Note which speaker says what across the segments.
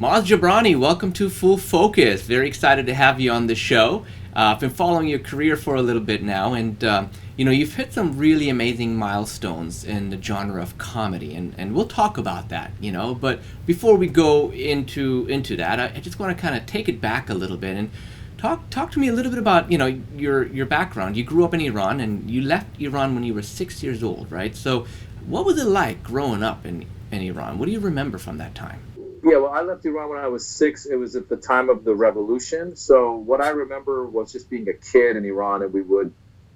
Speaker 1: Maz Jobrani, welcome to Full Focus. Very excited to have you on the show. I've been following your career for a little bit now, and you've hit some really amazing milestones in the genre of comedy, and we'll talk about that. But before we go into that, I just want to kind of take it back a little bit and talk to me a little bit about your background. You grew up in Iran, and you left Iran when you were 6 years old, right? So, what was it like growing up in Iran? What do you remember from that time?
Speaker 2: Yeah, well, I left Iran when I was 6. It was at the time of the revolution. So what I remember was just being a kid in Iran, and we would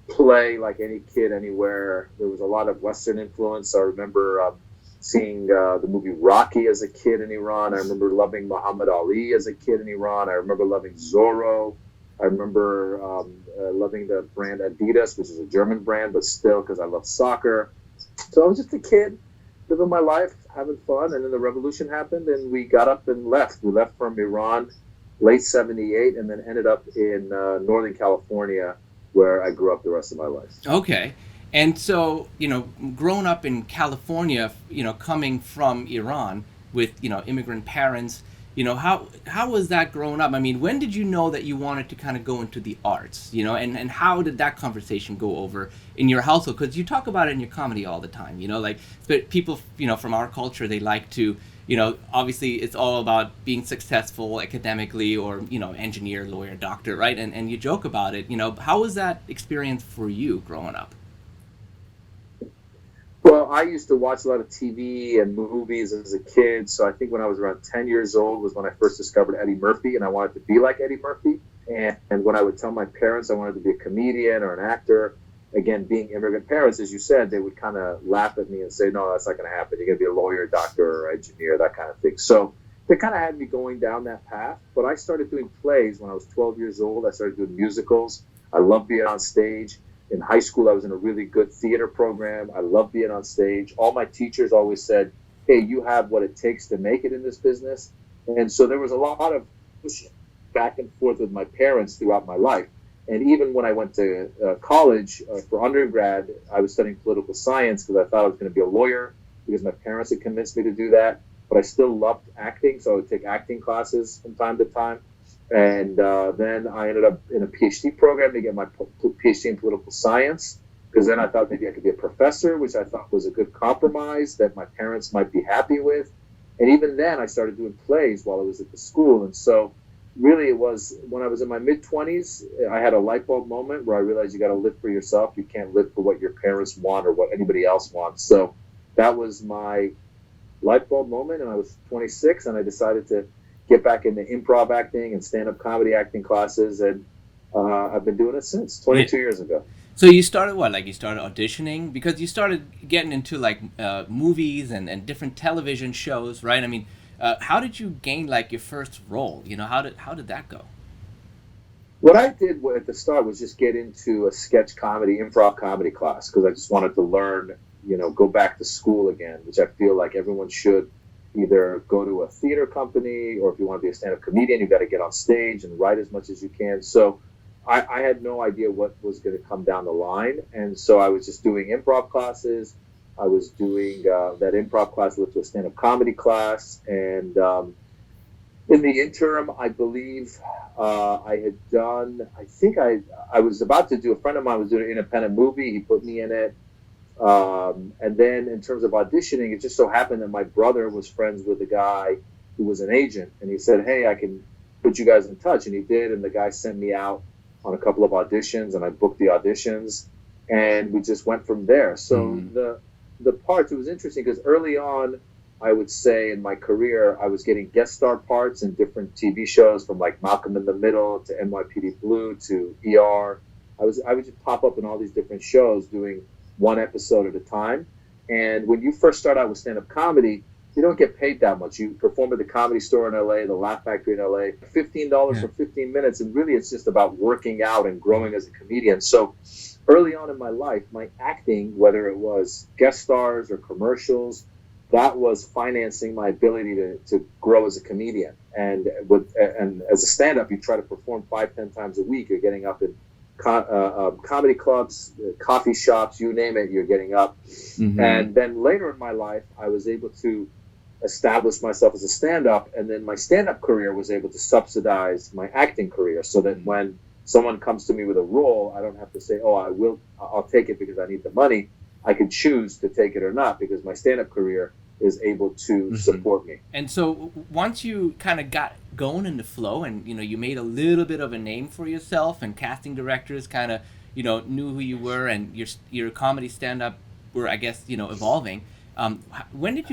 Speaker 2: play like any kid anywhere. There was a lot of Western influence. I remember seeing the movie Rocky as a kid in Iran. I remember loving Muhammad Ali as a kid in Iran. I remember loving Zorro. I remember loving the brand Adidas, which is a German brand, but still because I love soccer. So I was just a kid living my life, having fun, and then the revolution happened, and we got up and left. We left from Iran late 78 and then ended up in Northern California, where I grew up the rest of my life.
Speaker 1: Okay. And so, growing up in California, coming from Iran with, immigrant parents, how was that growing up? I mean, when did you know that you wanted to kind of go into the arts, and how did that conversation go over in your household? Because you talk about it in your comedy all the time, but people, from our culture, they like to, obviously it's all about being successful academically or, engineer, lawyer, doctor, right? And you joke about it, how was that experience for you growing up?
Speaker 2: Well, I used to watch a lot of TV and movies as a kid, so I think when I was around 10 years old was when I first discovered Eddie Murphy, and I wanted to be like Eddie Murphy. And when I would tell my parents I wanted to be a comedian or an actor, again, being immigrant parents, as you said, they would kind of laugh at me and say, no, that's not going to happen. You're going to be a lawyer, doctor, or engineer, that kind of thing. So they kind of had me going down that path. But I started doing plays when I was 12 years old. I started doing musicals. I loved being on stage. In high school, I was in a really good theater program. I loved being on stage. All my teachers always said, hey, you have what it takes to make it in this business. And so there was a lot of pushing back and forth with my parents throughout my life. And even when I went to college for undergrad, I was studying political science because I thought I was going to be a lawyer because my parents had convinced me to do that. But I still loved acting, so I would take acting classes from time to time. And then I ended up in a PhD program to get my PhD in political science, because then I thought maybe I could be a professor, which I thought was a good compromise that my parents might be happy with. And even then, I started doing plays while I was at the school. And so really it was when I was in my mid-20s, I had a light bulb moment where I realized you got to live for yourself. You can't live for what your parents want or what anybody else wants. So that was my light bulb moment, and I was 26, and I decided to get back into improv acting and stand-up comedy acting classes, and I've been doing it since 22 years ago.
Speaker 1: So you started what? Like you started auditioning because you started getting into like movies and different television shows, right? I mean, how did you gain like your first role? How did that go?
Speaker 2: What I did at the start was just get into a sketch comedy, improv comedy class because I just wanted to learn, go back to school again, which I feel like everyone should. Either go to a theater company, or if you want to be a stand-up comedian, you've got to get on stage and write as much as you can. So I had no idea what was going to come down the line. And so I was just doing improv classes. I was doing that improv class led to a stand-up comedy class. And in the interim, I believe I had done, I was about to do, a friend of mine was doing an independent movie. He put me in it. And then in terms of auditioning, it just so happened that my brother was friends with a guy who was an agent, and he said, hey, I can put you guys in touch. And he did, and the guy sent me out on a couple of auditions, and I booked the auditions, and we just went from there. So the parts, it was interesting because early on, I would say in my career, I was getting guest star parts in different TV shows, from like Malcolm in the Middle to NYPD Blue to ER. I would just pop up in all these different shows doing one episode at a time. And when you first start out with stand-up comedy, you don't get paid that much. You perform at the Comedy Store in LA, the Laugh Factory in LA, $15 for 15 minutes. And really it's just about working out and growing as a comedian. So early on in my life, my acting, whether it was guest stars or commercials, that was financing my ability to grow as a comedian. And as a stand-up, you try to perform 5-10 times a week. You're getting up in comedy clubs, coffee shops, you name it, you're getting up. And then later in my life, I was able to established myself as a stand-up, and then my stand-up career was able to subsidize my acting career, so that when someone comes to me with a role, I don't have to say, I'll take it because I need the money. I could choose to take it or not because my stand-up career is able to support me.
Speaker 1: And so once you kind of got going in the flow, and you made a little bit of a name for yourself, and casting directors kind of knew who you were, and your comedy stand-up were, I guess, evolving. When did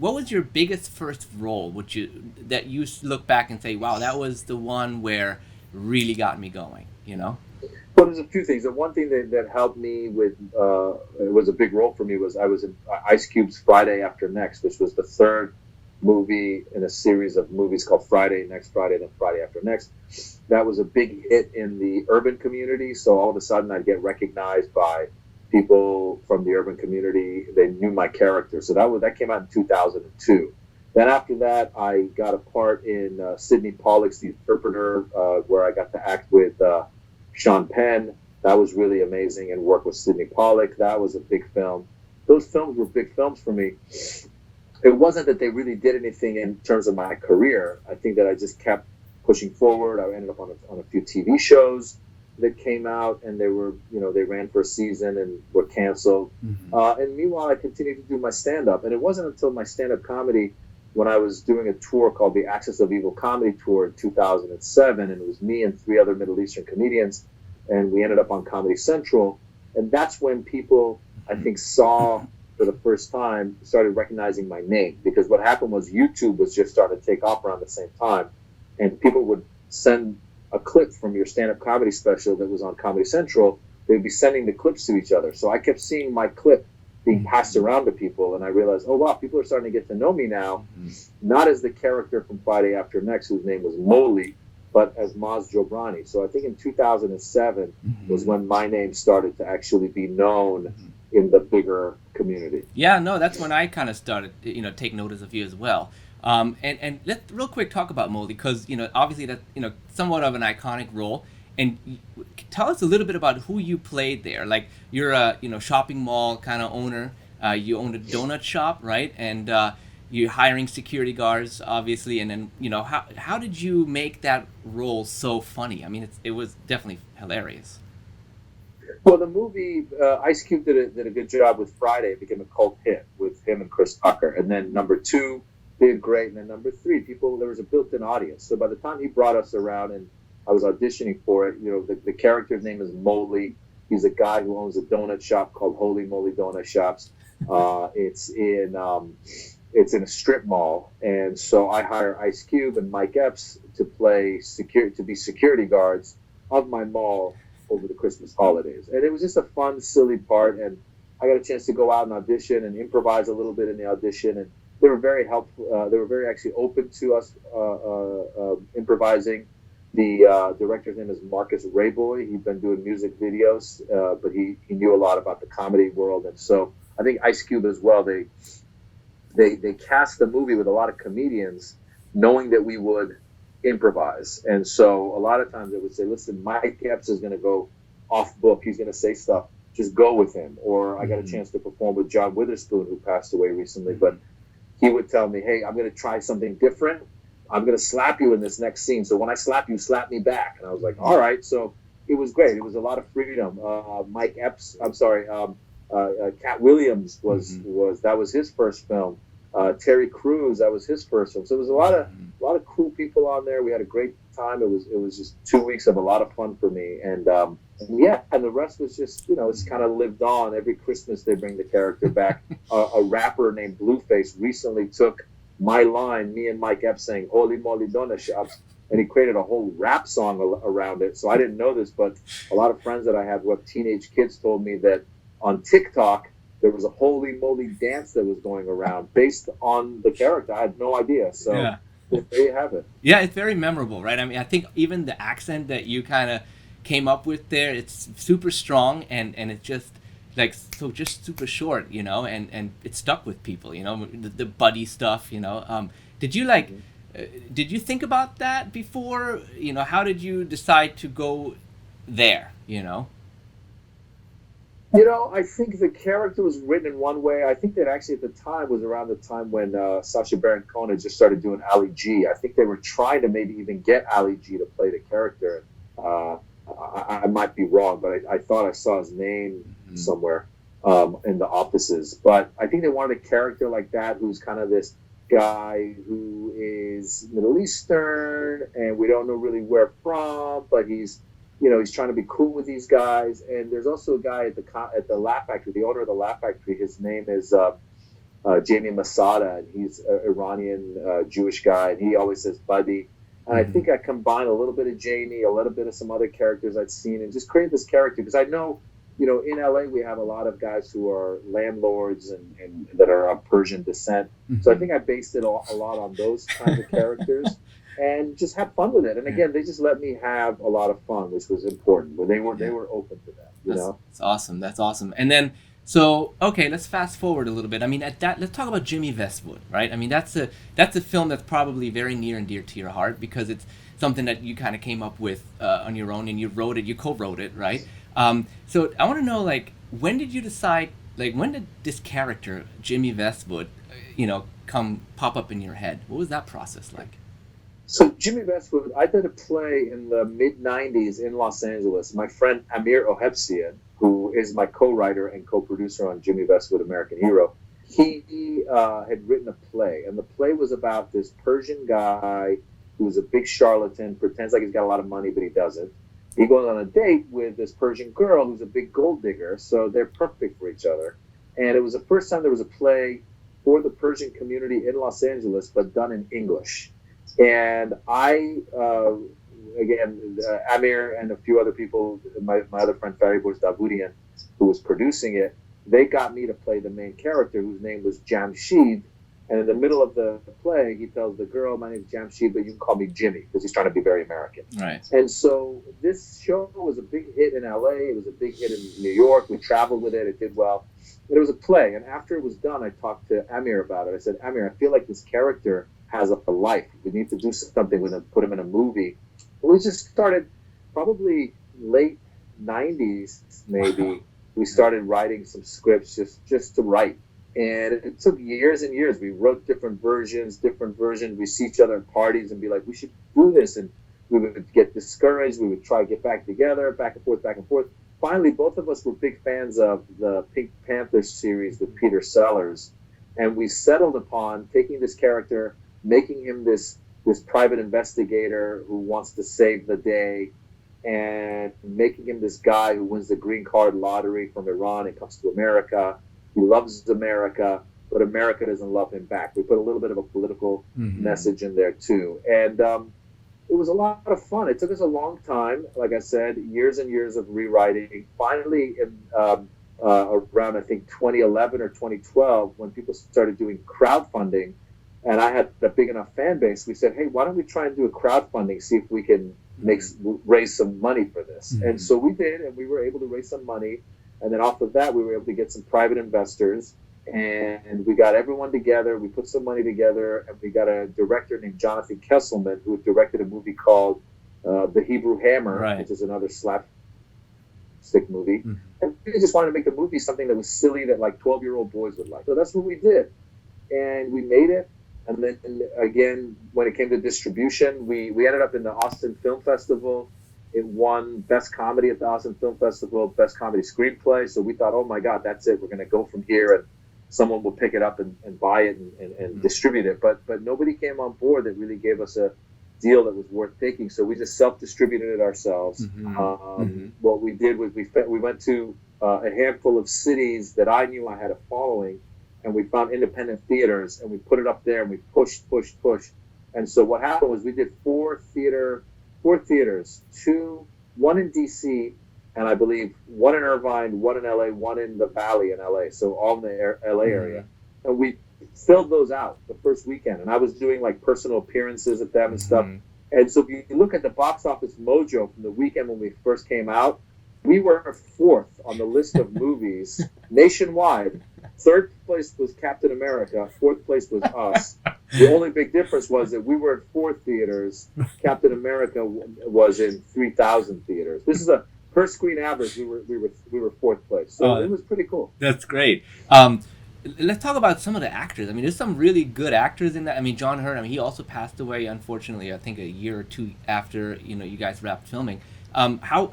Speaker 1: what was your biggest first role that you look back and say, wow, that was the one where really got me going,
Speaker 2: Well, there's a few things. The one thing that helped me with, it was a big role for me, was I was in Ice Cube's Friday After Next, which was the third movie in a series of movies called Friday, Next Friday, then Friday After Next. That was a big hit in the urban community, so all of a sudden I'd get recognized by people from the urban community. They knew my character. So that came out in 2002. Then after that, I got a part in Sydney Pollock's The Interpreter, where I got to act with Sean Penn. That was really amazing, and work with Sydney Pollock. That was a big film. Those films were big films for me. It wasn't that they really did anything in terms of my career. I think that I just kept pushing forward. I ended up on a few TV shows that came out, and they were, they ran for a season and were canceled. And meanwhile, I continued to do my stand-up. And it wasn't until my stand-up comedy, when I was doing a tour called the Axis of Evil Comedy Tour in 2007, and it was me and 3 other Middle Eastern comedians, and we ended up on Comedy Central. And that's when people, I think, saw for the first time, started recognizing my name. Because what happened was YouTube was just starting to take off around the same time, and people would send a clip from your stand-up comedy special that was on Comedy Central. They'd be sending the clips to each other. So I kept seeing my clip being passed around to people, and I realized, oh wow, people are starting to get to know me now, not as the character from Friday After Next, whose name was Moli, but as Maz Jobrani. So I think in 2007 was when my name started to actually be known in the bigger community.
Speaker 1: Yeah, no, that's when I kind of started, take notice of you as well. And let's real quick talk about Moli, because obviously that's somewhat of an iconic role. And tell us a little bit about who you played there. Like, you're a shopping mall kind of owner. You owned a donut shop, right? And you're hiring security guards, obviously. And then how did you make that role so funny? I mean, it was definitely hilarious.
Speaker 2: Well, the movie, Ice Cube did a good job with Friday. It became a cult hit with him and Chris Tucker. And then number 2 did great. And then number 3, there was a built-in audience. So by the time he brought us around and I was auditioning for it, the character's name is Moli. He's a guy who owns a donut shop called Holy Moly Donut Shops. It's in a strip mall. And so I hire Ice Cube and Mike Epps to be security guards of my mall over the Christmas holidays. And it was just a fun, silly part. And I got a chance to go out and audition and improvise a little bit in the audition. And they were very helpful. They were very actually open to us improvising. The director's name is Marcus Rayboy. He'd been doing music videos, but he knew a lot about the comedy world. And so I think Ice Cube as well, they cast the movie with a lot of comedians, knowing that we would improvise. And so a lot of times they would say, listen, Mike Epps is going to go off book. He's going to say stuff. Just go with him. Or I got a chance to perform with John Witherspoon, who passed away recently. But he would tell me, hey, I'm going to try something different. I'm going to slap you in this next scene. So when I slap you, slap me back. And I was like, all right. So it was great. It was a lot of freedom. Cat Williams that was his first film. Terry Crews, that was his first film. So there was a lot of cool people on there. We had a great time. It was just 2 weeks of a lot of fun for me. And the rest was just, it's kind of lived on. Every Christmas they bring the character back. A rapper named Blueface recently took my line, me and Mike Epps saying Holy Moly Donut Shops, and he created a whole rap song around it. So I didn't know this, but a lot of friends that I have who have teenage kids told me that on TikTok there was a holy moly dance that was going around based on the character. I had no idea. So
Speaker 1: yeah.
Speaker 2: There you have it.
Speaker 1: Yeah, it's very memorable, right? I mean, I think even the accent that you kind of came up with there, it's super strong, and it's just like just super short, and it stuck with people, the buddy stuff, Did you did you think about that before? How did you decide to go there,
Speaker 2: I think the character was written in one way. I think that actually at the time was around the time when Sacha Baron Cohen had just started doing Ali G. I think they were trying to maybe even get Ali G to play the character. Uh, I might be wrong, but I thought I saw his name somewhere in the offices. But I think they wanted a character like that who's kind of this guy who is Middle Eastern and we don't know really where from, but he's trying to be cool with these guys. And there's also a guy at the Laugh Factory, the owner of the Laugh Factory. His name is Jamie Masada, and he's an Iranian Jewish guy, and he always says buddy. And I think I combined a little bit of Jamie, a little bit of some other characters I'd seen, and just created this character because I know, in LA we have a lot of guys who are landlords and that are of Persian descent. So I think I based it a lot on those kinds of characters. And just have fun with it. And again, they just let me have a lot of fun, which was important. But they were open to that.
Speaker 1: That's awesome. That's awesome. And then, so okay, let's fast forward a little bit. I mean, let's talk about Jimmy Westwood, right? I mean, that's a film that's probably very near and dear to your heart because it's something that you kind of came up with on your own, and you co-wrote it, right? So I want to know, like, when did you decide? Like, when did this character Jimmy Westwood, pop up in your head? What was that process like?
Speaker 2: So Jimmy Westwood, I did a play in the mid-'90s in Los Angeles. My friend Amir Ohebsian, who is my co-writer and co-producer on Jimmy Westwood, American Hero, he had written a play. And the play was about this Persian guy who's a big charlatan, pretends like he's got a lot of money, but he doesn't. He goes on a date with this Persian girl who's a big gold digger, so they're perfect for each other. And it was the first time there was a play for the Persian community in Los Angeles, but done in English. And I, Amir and a few other people, my other friend Fariborz Davoudian, who was producing it, they got me to play the main character, whose name was Jamshid. And in the middle of the play, he tells the girl, my name is Jamshid, but you can call me Jimmy, because he's trying to be very American.
Speaker 1: Right.
Speaker 2: And so this show was a big hit in LA. It was a big hit in New York. We traveled with it. It did well. But it was a play. And after it was done, I talked to Amir about it. I said, Amir, I feel like this character has a life. We need to do something with him, put him in a movie. And we just started probably late 90s, maybe. We started writing some scripts just to write. And it took years and years. We wrote different versions. We see each other in parties and be like, we should do this. And we would get discouraged. We would try to get back together, back and forth. Finally, both of us were big fans of the Pink Panther series with Peter Sellers. And we settled upon taking this character, making him this private investigator who wants to save the day, and making him this guy who wins the green card lottery from Iran and comes to America. He loves America, but America doesn't love him back. We put a little bit of a political message in there too. And it was a lot of fun. It took us a long time, like I said, years and years of rewriting. Finally, around, I think, 2011 or 2012, when people started doing crowdfunding, and I had a big enough fan base, we said, hey, why don't we try and do a crowdfunding, see if we can raise some money for this. And so we did, and we were able to raise some money. And then off of that, we were able to get some private investors, and we got everyone together. We put some money together, and we got a director named Jonathan Kesselman, who directed a movie called The Hebrew Hammer, which is another slapstick movie. And we just wanted to make the movie something that was silly that like 12-year-old boys would like. So that's what we did. And we made it. And then again, when it came to distribution, we ended up in the Austin Film Festival. It won Best Comedy at the Austin Film Festival, Best Comedy Screenplay. So we thought, oh my God, that's it. We're going to go from here, and someone will pick it up and buy it and distribute it. But nobody came on board that really gave us a deal that was worth taking. So we just self-distributed it ourselves. What we did was we went to a handful of cities that I knew I had a following, and we found independent theaters, and we put it up there, and we pushed. And so what happened was we did four theaters, one in DC, and I believe one in Irvine, one in LA, one in the Valley in LA, so all in the LA area. And we filled those out the first weekend, and I was doing like personal appearances at them and stuff. And so if you look at the box office mojo from the weekend when we first came out, we were fourth on the list of movies nationwide. Third place was Captain America. Fourth place was us. The only big difference was that we were in 4 theaters. Captain America was in 3,000 theaters. This is a per screen average, we were fourth place. So it was pretty cool.
Speaker 1: That's great. Let's talk about some of the actors. I mean, there's some really good actors in that. I mean, John Hurt. I mean, he also passed away, unfortunately. I think a year or two after you guys wrapped filming. How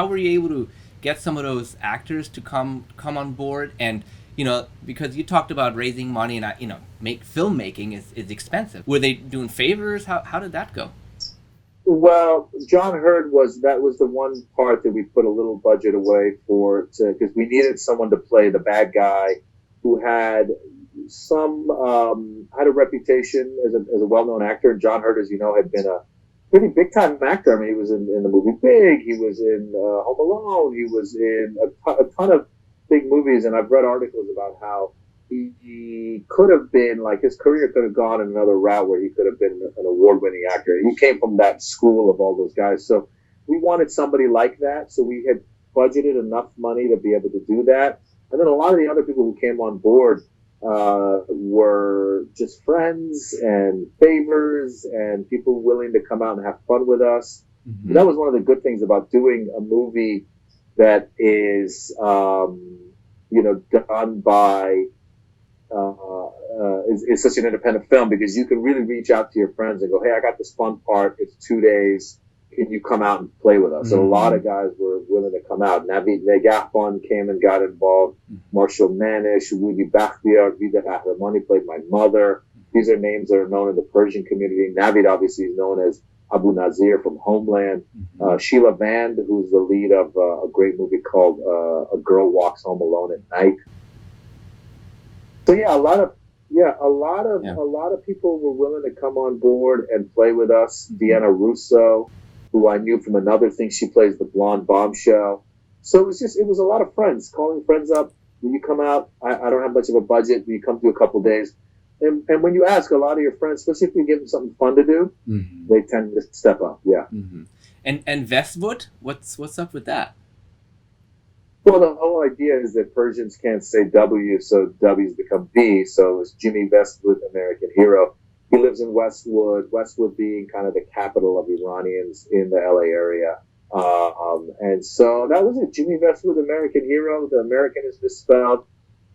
Speaker 1: were you able to get some of those actors to come on board? And because you talked about raising money and make filmmaking is expensive. Were they doing favors? How did that go?
Speaker 2: Well, John Hurd was the one part that we put a little budget away for, because we needed someone to play the bad guy who had had a reputation as a well-known actor. And John Hurd, as you know, had been a pretty big-time actor. I mean, he was in the movie Big. He was in Home Alone. He was in a ton of big movies. And I've read articles about how he could have been, like, his career could have gone in another route where he could have been an award-winning actor. He came from that school of all those guys. So we wanted somebody like that. So we had budgeted enough money to be able to do that. And then a lot of the other people who came on board were just friends and favors and people willing to come out and have fun with us. Mm-hmm. That was one of the good things about doing a movie that is, done by, is such an independent film, because you can really reach out to your friends and go, hey, I got this fun part. It's 2 days. Can you come out and play with us? Mm-hmm. So a lot of guys were willing to come out. Navid Negahban came and got involved. Mm-hmm. Marshall Manish, Rudy Bakhtiar, Vida Ahramani played my mother. These are names that are known in the Persian community. Navid obviously is known as Abu Nazir from Homeland. Mm-hmm. Sheila Vand, who's the lead of a great movie called A Girl Walks Home Alone at Night. So a lot of people were willing to come on board and play with us. Deanna Russo, who I knew from another thing, she plays the blonde bombshell. So it was a lot of friends, calling friends up. Will you come out? I don't have much of a budget. Will you come to a couple days? And when you ask a lot of your friends, especially if you give them something fun to do, mm-hmm. they tend to step up. Yeah.
Speaker 1: Mm-hmm. And Westwood, what's up with that?
Speaker 2: Well, the whole idea is that Persians can't say W, so W's become B. So it's Jimmy Westwood, American hero. He lives in Westwood being kind of the capital of Iranians in the LA area. And so that was it. Jimmy Westwood, American hero. The American is misspelled.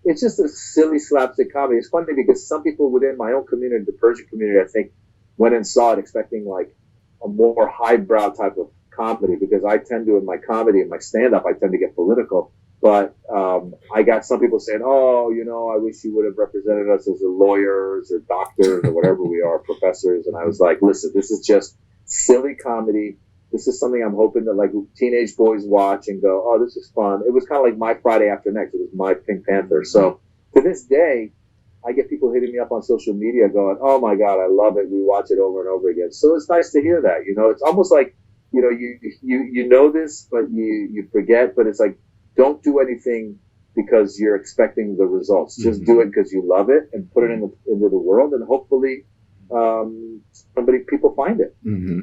Speaker 2: It's just a silly slapstick comedy. It's funny because some people within my own community, the Persian community, I think, went and saw it expecting like a more highbrow type of comedy, because I tend to, in my comedy and my stand-up, I tend to get political. But I got some people saying, I wish you would have represented us as lawyers or doctors or whatever we are, professors. And I was like, listen, this is just silly comedy. This is something I'm hoping that like teenage boys watch and go, oh, this is fun. It was kind of like my Friday After Next. It was my Pink Panther. So to this day, I get people hitting me up on social media going, oh my God, I love it. We watch it over and over again. So it's nice to hear that. It's almost like, you know this, but you forget. But it's like, don't do anything because you're expecting the results. Just mm-hmm. do it because you love it and put it into the world, and hopefully people find it.
Speaker 1: Mm-hmm.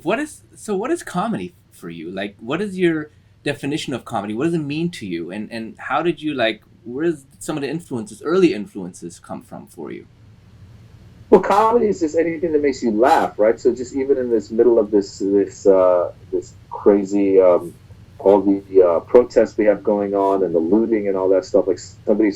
Speaker 1: What is comedy for you? Like, what is your definition of comedy? What does it mean to you? And how did you where does some of the early influences come from for you?
Speaker 2: Well, comedy is just anything that makes you laugh, right? So just even in this middle of this crazy, all the protests we have going on and the looting and all that stuff, like somebody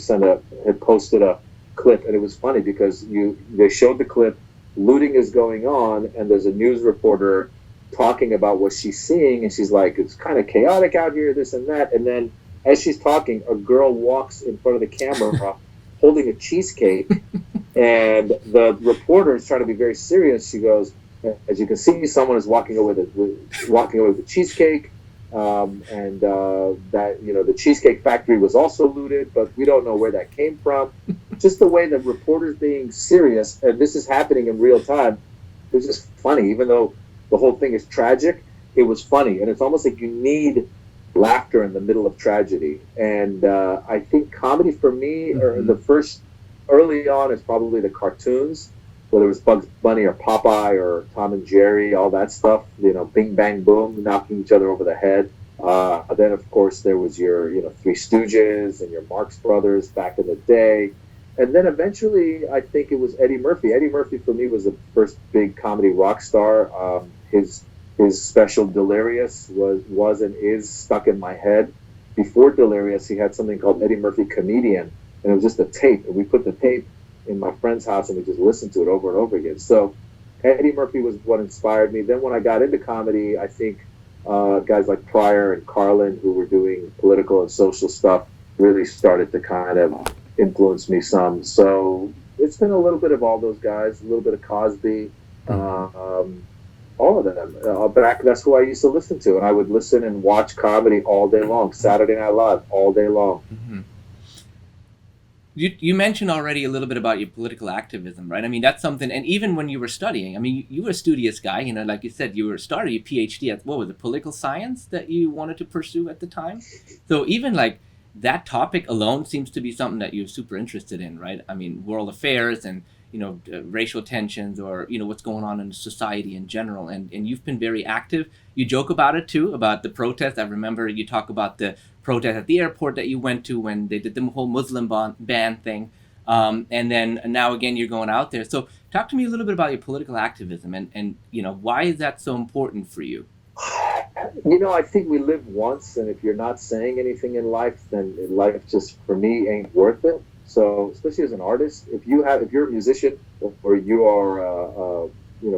Speaker 2: had posted a clip, and it was funny because they showed the clip, looting is going on, and there's a news reporter talking about what she's seeing, and she's like, it's kind of chaotic out here, this and that, and then as she's talking, a girl walks in front of the camera holding a cheesecake. And the reporter is trying to be very serious. She goes, as you can see, someone is walking away with the cheesecake, and that the Cheesecake Factory was also looted, but we don't know where that came from. Just the way the reporter's being serious, and this is happening in real time. It was just funny, even though the whole thing is tragic. It was funny, and it's almost like you need laughter in the middle of tragedy. And I think comedy for me, mm-hmm. or the first. Early on, it's probably the cartoons, whether it was Bugs Bunny or Popeye or Tom and Jerry, all that stuff, Bing Bang Boom, knocking each other over the head. Then, of course, there was your, Three Stooges and your Marx Brothers back in the day. And then eventually, I think it was Eddie Murphy. Eddie Murphy, for me, was the first big comedy rock star. His His special Delirious was and is stuck in my head. Before Delirious, he had something called Eddie Murphy Comedian, and it was just a tape. And we put the tape in my friend's house, and we just listened to it over and over again. So Eddie Murphy was what inspired me. Then when I got into comedy, I think guys like Pryor and Carlin, who were doing political and social stuff, really started to kind of influence me some. So it's been a little bit of all those guys, a little bit of Cosby, all of them. Back, that's who I used to listen to, and I would listen and watch comedy all day long. Saturday Night Live all day long.
Speaker 1: Mm-hmm. You mentioned already a little bit about your political activism, right? I mean, that's something, and even when you were studying, I mean, you were a studious guy, you know, like you said, you were starting your PhD at, what was it, political science that you wanted to pursue at the time? So even like that topic alone seems to be something that you're super interested in, right? I mean, world affairs and, you know, racial tensions, or, you know, what's going on in society in general. And you've been very active. You joke about it too, about the protest. I remember you talk about the protest at the airport that you went to when they did the whole Muslim ban thing. And then now again, you're going out there. So talk to me a little bit about your political activism and you know, why is that so important for you?
Speaker 2: You know, I think we live once, and if you're not saying anything in life, then life just, for me, ain't worth it. So, especially as an artist, if you're a musician, or you are a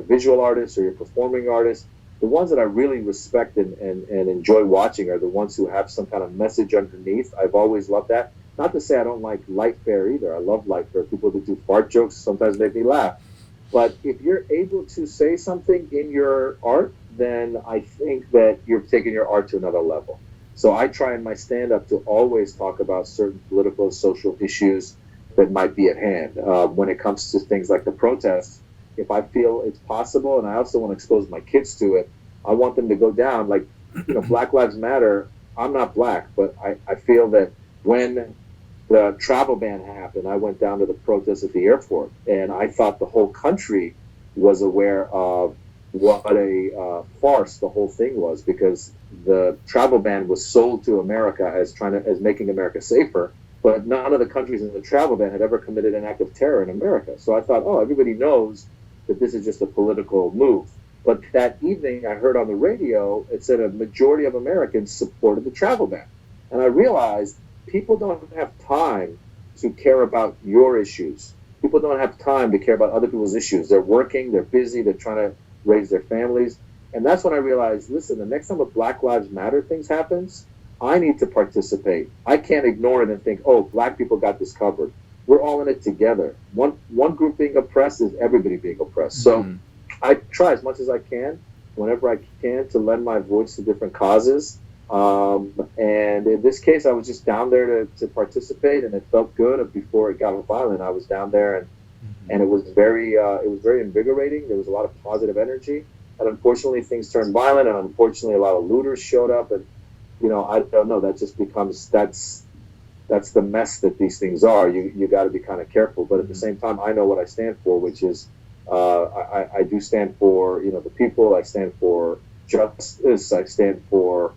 Speaker 2: visual artist, or you're a performing artist, the ones that I really respect and enjoy watching are the ones who have some kind of message underneath. I've always loved that. Not to say I don't like light fare either. I love light fare. People that do fart jokes sometimes make me laugh. But if you're able to say something in your art, then I think that you're taking your art to another level. So I try in my stand-up to always talk about certain political and social issues that might be at hand. When it comes to things like the protests, if I feel it's possible, and I also want to expose my kids to it, I want them to go down. Like, you know, Black Lives Matter, I'm not black, but I feel that when the travel ban happened, I went down to the protest at the airport, and I thought the whole country was aware of what a farce the whole thing was, because the travel ban was sold to America as making America safer, but none of the countries in the travel ban had ever committed an act of terror in America. So I thought, oh, everybody knows that this is just a political move. But that evening, I heard on the radio, it said a majority of Americans supported the travel ban. And I realized people don't have time to care about your issues. People don't have time to care about other people's issues. They're working, they're busy, they're trying to raise their families. And that's when I realized, listen, the next time a Black Lives Matter thing happens, I need to participate. I can't ignore it and think, oh, black people got this covered. We're all in it together. One group being oppressed is everybody being oppressed. So I try as much as I can, whenever I can, to lend my voice to different causes. And in this case, I was just down there to participate, and it felt good. Before it got violent, I was down there, and it was very invigorating. There was a lot of positive energy, and unfortunately, things turned violent, and unfortunately, a lot of looters showed up, and you know, I don't know. That just becomes that's the mess that these things are. You got to be kind of careful, but at the same time, I know what I stand for, which is I do stand for, you know, the people. I stand for justice. I stand for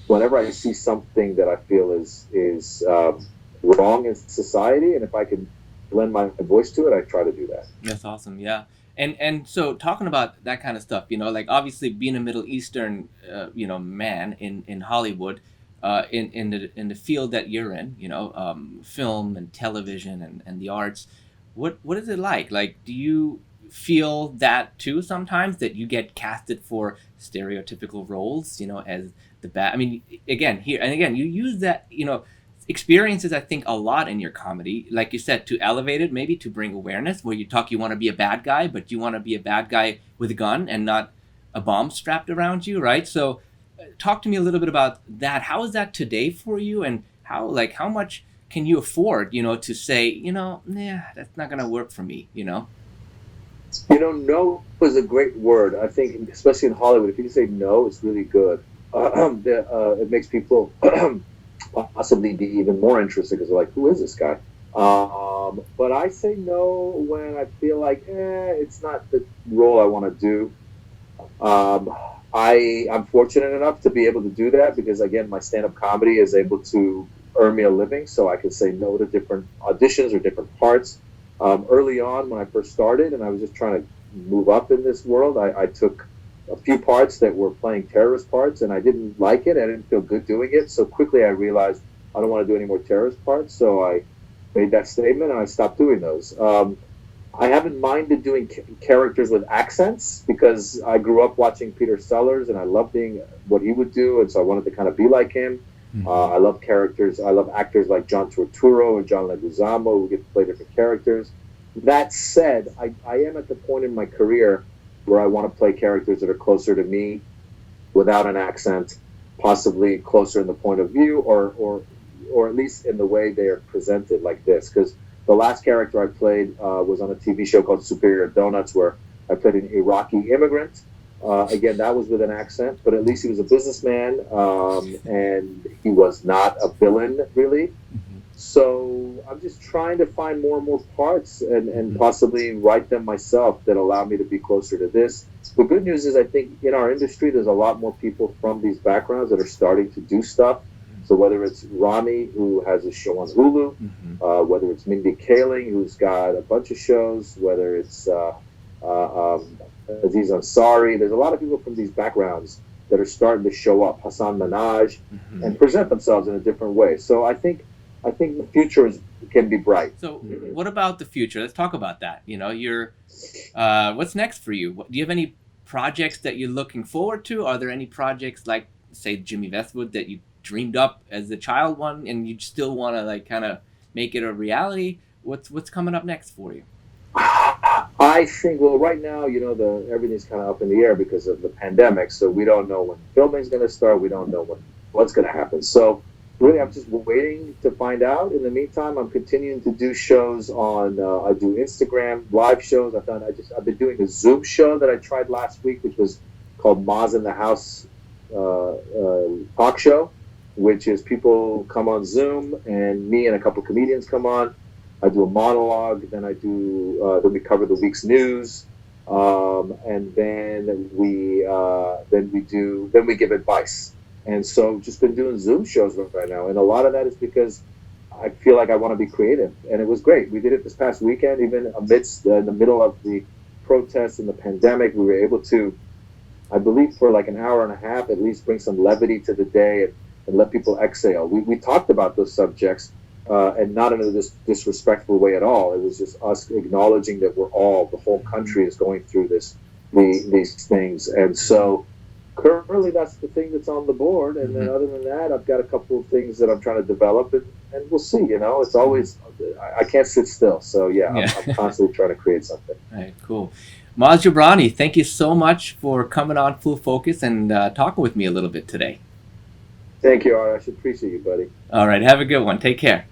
Speaker 2: whenever I see something that I feel is wrong in society, and if I can lend my voice to it, I try to do that.
Speaker 1: That's awesome. Yeah. And so talking about that kind of stuff, you know, like obviously being a Middle Eastern, you know, man in Hollywood, in the field that you're in, you know, film and television and the arts, what is it like? Like, do you feel that too sometimes, that you get casted for stereotypical roles, you know, as the bad? I mean, again, you use that, you know, experiences, I think, a lot in your comedy, like you said, to elevate it, maybe to bring awareness, where you want to be a bad guy, but you want to be a bad guy with a gun and not a bomb strapped around you, right? So talk to me a little bit about that. How is that today for you, and how much can you afford, you know, to say, you know, nah, that's not going to work for me, you know?
Speaker 2: You know, no is a great word. I think, especially in Hollywood, if you can say no, it's really good. It makes people possibly be even more interested, because they're like, who is this guy? But I say no when I feel like, it's not the role I want to do. I'm fortunate enough to be able to do that, because, again, my stand-up comedy is able to earn me a living, so I can say no to different auditions or different parts. Early on, when I first started and I was just trying to move up in this world, I took a few parts that were playing terrorist parts, and I didn't like it. I didn't feel good doing it. So quickly I realized I don't want to do any more terrorist parts. So I made that statement and I stopped doing those. I haven't minded doing characters with accents because I grew up watching Peter Sellers and I loved being what he would do, and so I wanted to kind of be like him. I love characters. I love actors like John Turturro or John Leguizamo who get to play different characters. That said, I am at the point in my career where I want to play characters that are closer to me without an accent, possibly closer in the point of view or at least in the way they are presented like this. Because the last character I played was on a TV show called Superior Donuts, where I played an Iraqi immigrant. Again, that was with an accent, but at least he was a businessman, and he was not a villain, really. So I'm just trying to find more and more parts and possibly write them myself that allow me to be closer to this. The good news is I think in our industry, there's a lot more people from these backgrounds that are starting to do stuff. So whether it's Rami, who has a show on Hulu, whether it's Mindy Kaling, who's got a bunch of shows, whether it's Aziz Ansari, there's a lot of people from these backgrounds that are starting to show up, Hassan Minaj, and present themselves in a different way. So I think the future can be bright.
Speaker 1: So what about the future? Let's talk about that. You know, what's next for you? Do you have any projects that you're looking forward to? Are there any projects like, say, Jimmy Westwood that you dreamed up as a child one and you still want to like kind of make it a reality? What's coming up next for you?
Speaker 2: I think, well, right now, you know, everything's kind of up in the air because of the pandemic. So we don't know when filming's going to start. We don't know what's going to happen. So really, I'm just waiting to find out. In the meantime, I'm continuing to do shows on. I do Instagram live shows. I've been doing a Zoom show that I tried last week, which was called Maz in the House talk show, which is people come on Zoom and me and a couple comedians come on. I do a monologue, then then we cover the week's news, and then we give advice. And so just been doing Zoom shows right now. And a lot of that is because I feel like I want to be creative. And it was great. We did it this past weekend, even amidst in the middle of the protests and the pandemic. We were able to, I believe, for like an hour and a half, at least bring some levity to the day and let people exhale. We talked about those subjects, and not in a disrespectful way at all. It was just us acknowledging that the whole country is going through these things. And so currently that's the thing that's on the board. And then other than that, I've got a couple of things that I'm trying to develop, and we'll see. You know, it's always, I can't sit still. So yeah. I'm constantly trying to create something.
Speaker 1: All right, cool. Maz Jobrani, thank you so much for coming on Full Focus and talking with me a little bit today.
Speaker 2: Thank you, Arash. I appreciate you, buddy.
Speaker 1: All right, have a good one. Take care.